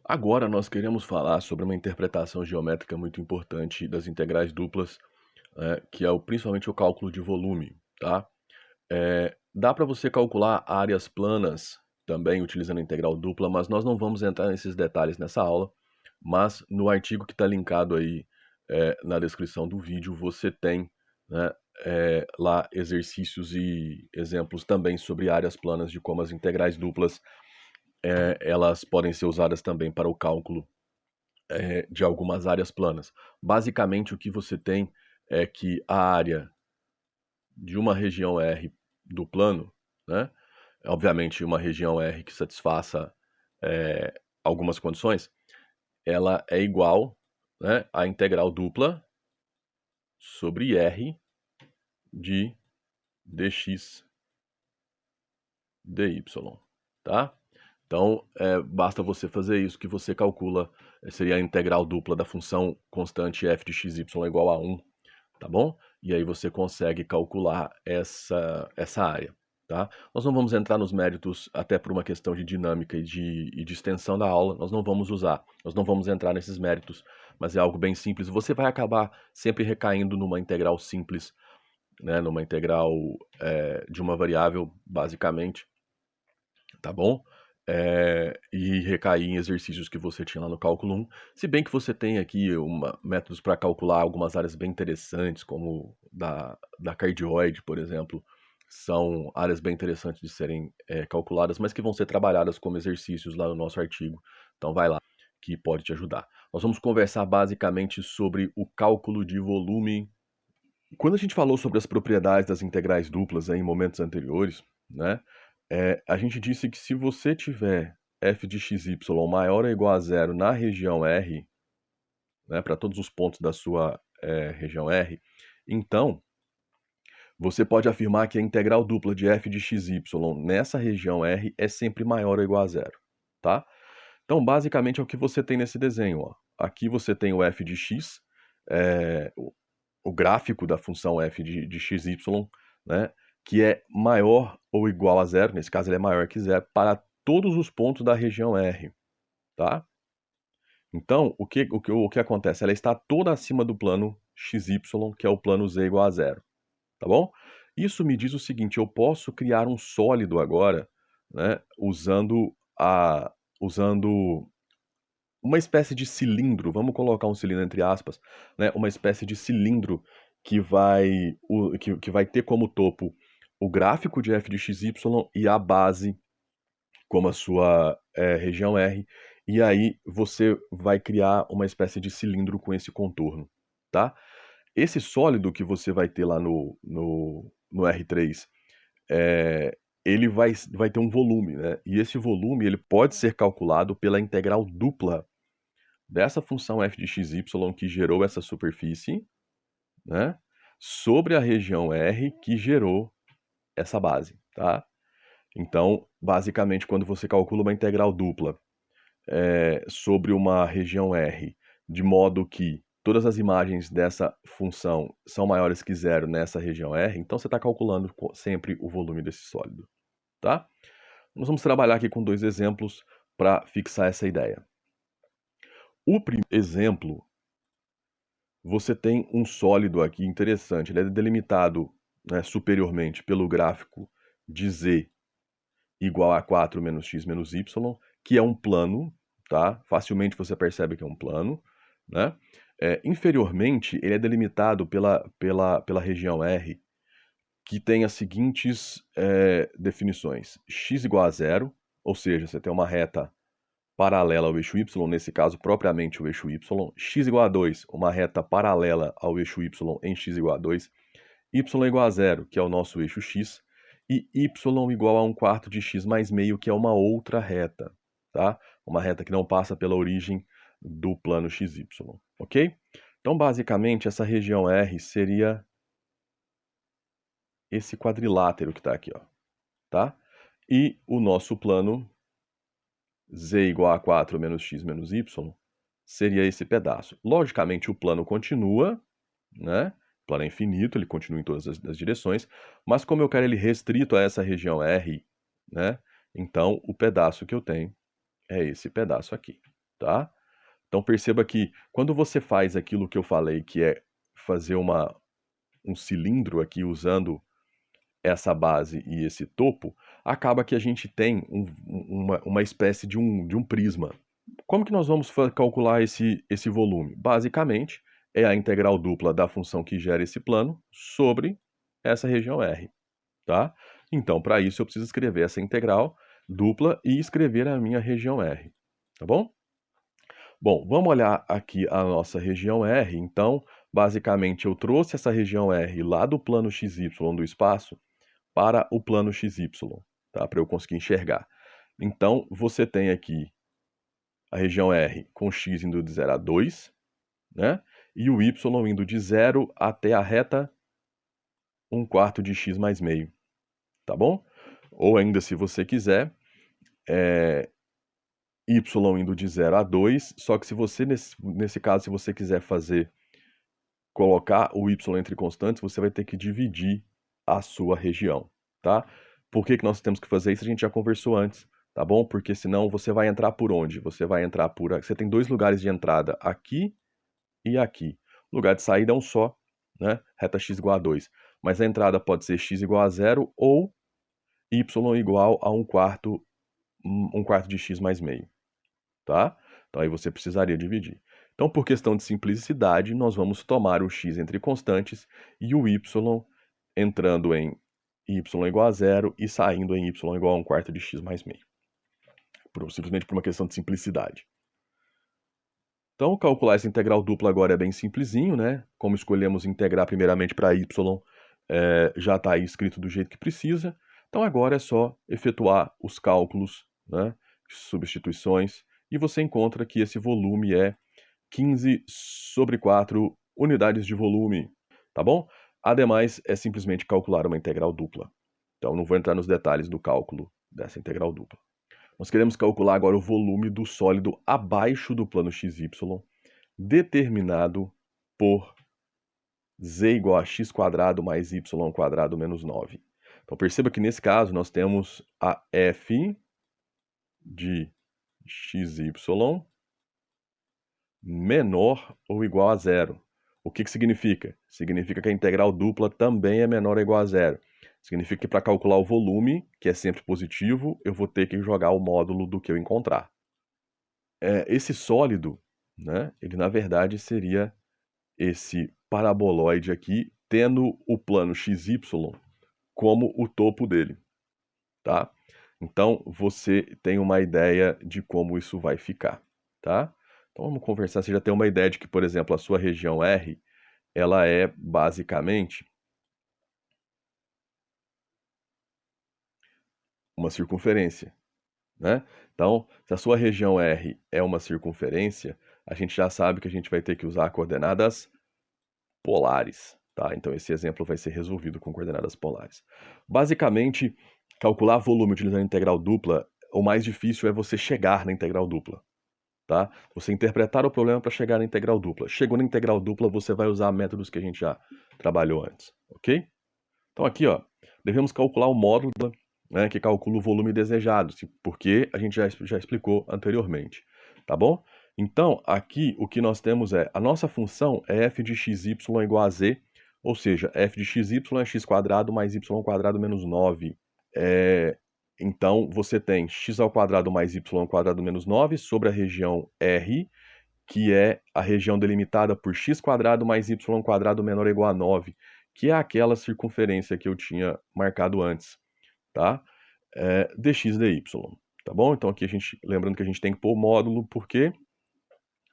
Agora nós queremos falar sobre uma interpretação geométrica muito importante das integrais duplas, que é principalmente o cálculo de volume, tá? Dá para você calcular áreas planas também utilizando a integral dupla, mas nós não vamos entrar nesses detalhes nessa aula, mas no artigo que está linkado aí na descrição do vídeo você tem, né, lá exercícios e exemplos também sobre áreas planas de como as integrais duplas elas podem ser usadas também para o cálculo de algumas áreas planas. Basicamente, o que você tem é que a área de uma região R do plano, né, obviamente uma região R que satisfaça algumas condições, ela é igual, né, à integral dupla sobre R de dx dy, tá? Então, basta você fazer isso que você calcula, seria a integral dupla da função constante f de x, y igual a 1, tá bom? E aí você consegue calcular essa área, tá? Nós não vamos entrar nos méritos, até por uma questão de dinâmica e de extensão da aula, nós não vamos usar, nós não vamos entrar nesses méritos, mas é algo bem simples. Você vai acabar sempre recaindo numa integral simples, né? Numa integral de uma variável, basicamente, tá bom? E recair em exercícios que você tinha lá no cálculo 1, se bem que você tem aqui métodos para calcular algumas áreas bem interessantes, como da cardioide, por exemplo, são áreas bem interessantes de serem calculadas, mas que vão ser trabalhadas como exercícios lá no nosso artigo. Então vai lá, que pode te ajudar. Nós vamos conversar basicamente sobre o cálculo de volume. Quando a gente falou sobre as propriedades das integrais duplas em momentos anteriores, né, a gente disse que se você tiver f de xy maior ou igual a zero na região R, né, para todos os pontos da sua região R, então você pode afirmar que a integral dupla de f de xy nessa região R é sempre maior ou igual a zero, tá? Então, basicamente, é o que você tem nesse desenho, ó. Aqui você tem o f de x, o gráfico da função f de xy, né, que é maior ou igual a zero, nesse caso ele é maior que zero, para todos os pontos da região R, tá? Então, o que acontece? Ela está toda acima do plano xy, que é o plano z igual a zero, tá bom? Isso me diz o seguinte, eu posso criar um sólido agora, né, usando uma espécie de cilindro, vamos colocar um cilindro entre aspas, né, uma espécie de cilindro que vai ter como topo o gráfico de f de xy e a base como a sua região R, e aí você vai criar uma espécie de cilindro com esse contorno, tá? Esse sólido que você vai ter lá no R3, ele vai ter um volume, né? E esse volume ele pode ser calculado pela integral dupla dessa função f de xy que gerou essa superfície, né, sobre a região R que gerou essa base, tá? Então, basicamente, quando você calcula uma integral dupla sobre uma região R, de modo que todas as imagens dessa função são maiores que zero nessa região R, então você está calculando sempre o volume desse sólido, tá? Nós vamos trabalhar aqui com dois exemplos para fixar essa ideia. O primeiro exemplo, você tem um sólido aqui interessante, ele é delimitado, né, superiormente pelo gráfico de z igual a 4 menos x menos y, que é um plano, tá? Facilmente você percebe que é um plano, né? Inferiormente, ele é delimitado pela região R, que tem as seguintes definições. X igual a zero, ou seja, você tem uma reta paralela ao eixo y, nesse caso propriamente o eixo y, x igual a 2, uma reta paralela ao eixo y em x igual a 2, y igual a zero, que é o nosso eixo x, e y igual a 1/4 de x mais meio, que é uma outra reta, tá? Uma reta que não passa pela origem do plano xy, ok? Então, basicamente, essa região R seria esse quadrilátero que está aqui, ó, tá? E o nosso plano z igual a 4 menos x menos y seria esse pedaço. Logicamente, o plano continua, né? O plano é infinito, ele continua em todas as direções, mas como eu quero ele restrito a essa região R, né? Então, o pedaço que eu tenho é esse pedaço aqui, tá? Então perceba que quando você faz aquilo que eu falei, que é fazer um cilindro aqui usando essa base e esse topo, acaba que a gente tem uma espécie de um prisma. Como que nós vamos calcular esse volume? Basicamente, é a integral dupla da função que gera esse plano sobre essa região R, tá? Então, para isso, eu preciso escrever essa integral dupla e escrever a minha região R, tá bom? Bom, vamos olhar aqui a nossa região R. Então, basicamente, eu trouxe essa região R lá do plano XY do espaço para o plano XY, tá? Para eu conseguir enxergar. Então, você tem aqui a região R com x indo de 0 a 2, né? E o y indo de 0 até a reta 1/4 de x mais meio, tá bom? Ou ainda, se você quiser, y indo de 0 a 2, só que se você, nesse caso, se você quiser colocar o y entre constantes, você vai ter que dividir a sua região, tá? Por que que nós temos que fazer isso? A gente já conversou antes, tá bom? Porque senão você vai entrar por onde? Você vai entrar por... Você tem dois lugares de entrada, aqui e aqui. O lugar de saída é um só, né? Reta x igual a 2. Mas a entrada pode ser x igual a 0 ou y igual a 1/4 de x mais meio, tá? Então aí você precisaria dividir. Então, por questão de simplicidade, nós vamos tomar o x entre constantes e o y entrando em y igual a 0 e saindo em y igual a 1/4 de x mais meio. Simplesmente por uma questão de simplicidade. Então, calcular essa integral dupla agora é bem simplesinho, né? Como escolhemos integrar primeiramente para y, já está aí escrito do jeito que precisa. Então, agora é só efetuar os cálculos, né? Substituições, e você encontra que esse volume é 15/4 unidades de volume, tá bom? Ademais, é simplesmente calcular uma integral dupla. Então, não vou entrar nos detalhes do cálculo dessa integral dupla. Nós queremos calcular agora o volume do sólido abaixo do plano XY, determinado por z igual a x² mais y² menos 9. Então, perceba que nesse caso nós temos a f de xy menor ou igual a zero. O que significa? Significa que a integral dupla também é menor ou igual a zero. Significa que para calcular o volume, que é sempre positivo, eu vou ter que jogar o módulo do que eu encontrar. Esse sólido, né, ele na verdade seria esse paraboloide aqui, tendo o plano XY como o topo dele, tá? Então, você tem uma ideia de como isso vai ficar, tá? Então, vamos conversar. Você já tem uma ideia de que, por exemplo, a sua região R, ela é basicamente uma circunferência, né? Então, se a sua região R é uma circunferência, a gente já sabe que a gente vai ter que usar coordenadas polares, tá? Então, esse exemplo vai ser resolvido com coordenadas polares. Basicamente, calcular volume utilizando integral dupla, o mais difícil é você chegar na integral dupla, tá? Você interpretar o problema para chegar na integral dupla. Chegou na integral dupla, você vai usar métodos que a gente já trabalhou antes, ok? Então aqui, ó, devemos calcular o módulo, né, que calcula o volume desejado, porque a gente já explicou anteriormente, tá bom? Então, aqui o que nós temos é, a nossa função é f de xy igual a z, ou seja, f de xy é x² mais y² menos 9. Então, você tem x² mais y² menos 9 sobre a região R, que é a região delimitada por x² mais y² menor ou igual a 9, que é aquela circunferência que eu tinha marcado antes, tá? Dx dy, tá bom? Então aqui lembrando que a gente tem que pôr o módulo, porque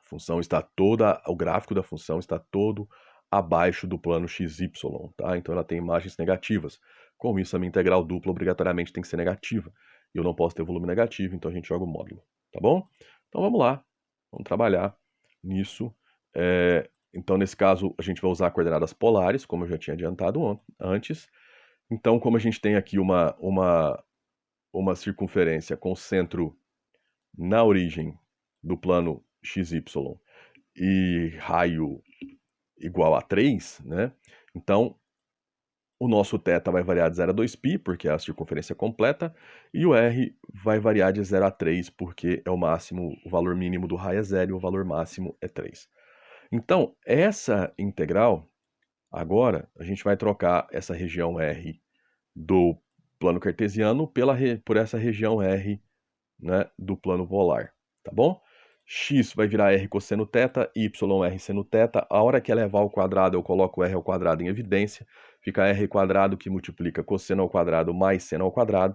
a função está toda, o gráfico da função está todo abaixo do plano xy, tá? Então ela tem imagens negativas. Com isso, a minha integral dupla obrigatoriamente tem que ser negativa. E eu não posso ter volume negativo, então a gente joga o módulo, tá bom? Então vamos lá, vamos trabalhar nisso. Então, nesse caso, a gente vai usar coordenadas polares, como eu já tinha adiantado antes. Então, como a gente tem aqui uma circunferência com centro na origem do plano XY e raio igual a 3, né? Então, O nosso θ vai variar de 0 a 2π, porque é a circunferência completa, e o r vai variar de 0 a 3, porque é o máximo, o valor mínimo do raio é 0 e o valor máximo é 3. Então, essa integral, agora, a gente vai trocar essa região R do plano cartesiano por essa região R, né, do plano polar, tá bom? X vai virar R cosseno θ, Y R seno θ. A hora que elevar ao quadrado, eu coloco R ao quadrado em evidência. Fica R quadrado que multiplica cosseno ao quadrado mais seno ao quadrado.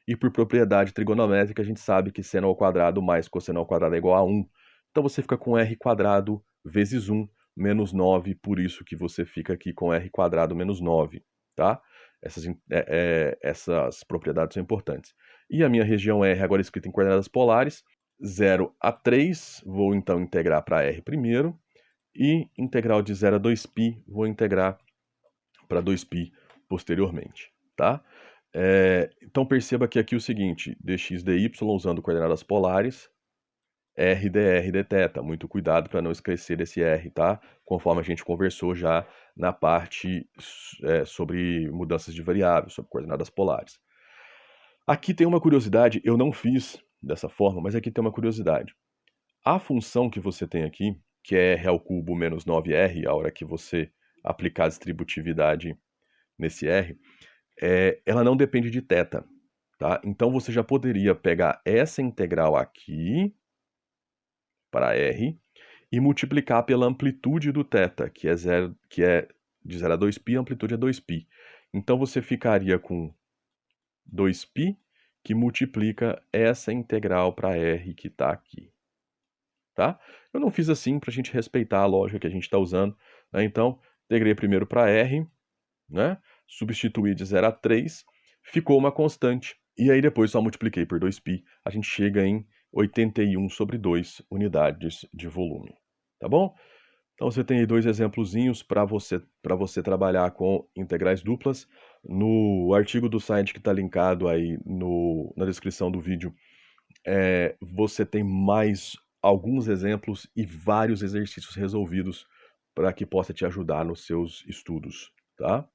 E por propriedade trigonométrica, a gente sabe que seno ao quadrado mais cosseno ao quadrado é igual a 1. Então você fica com R quadrado vezes 1 menos 9, por isso que você fica aqui com R quadrado menos 9, tá? Essas propriedades são importantes. E a minha região R, agora escrita em coordenadas polares, 0 a 3, vou então integrar para R primeiro, e integral de 0 a 2π, vou integrar para 2π posteriormente, tá? Então perceba que aqui o seguinte, dx dy usando coordenadas polares, r dr dθ, muito cuidado para não esquecer desse r, tá? Conforme a gente conversou já na parte sobre mudanças de variáveis, sobre coordenadas polares. Aqui tem uma curiosidade, eu não fiz dessa forma, mas aqui tem uma curiosidade. A função que você tem aqui, que é r ao cubo menos 9r, a hora que você aplicar a distributividade nesse r, ela não depende de θ, tá? Então você já poderia pegar essa integral aqui, para r, e multiplicar pela amplitude do θ, que é de 0 a 2π, a amplitude é 2π. Então você ficaria com 2π, que multiplica essa integral para r que está aqui, tá? Eu não fiz assim para a gente respeitar a lógica que a gente está usando, né? Então, integrei primeiro para r, né? Substituí de 0 a 3, ficou uma constante, e aí depois só multipliquei por 2π, a gente chega em 81 sobre 2 unidades de volume, tá bom? Então você tem aí dois exemplozinhos para você trabalhar com integrais duplas. No artigo do site que está linkado aí na descrição do vídeo, você tem mais alguns exemplos e vários exercícios resolvidos para que possa te ajudar nos seus estudos, tá?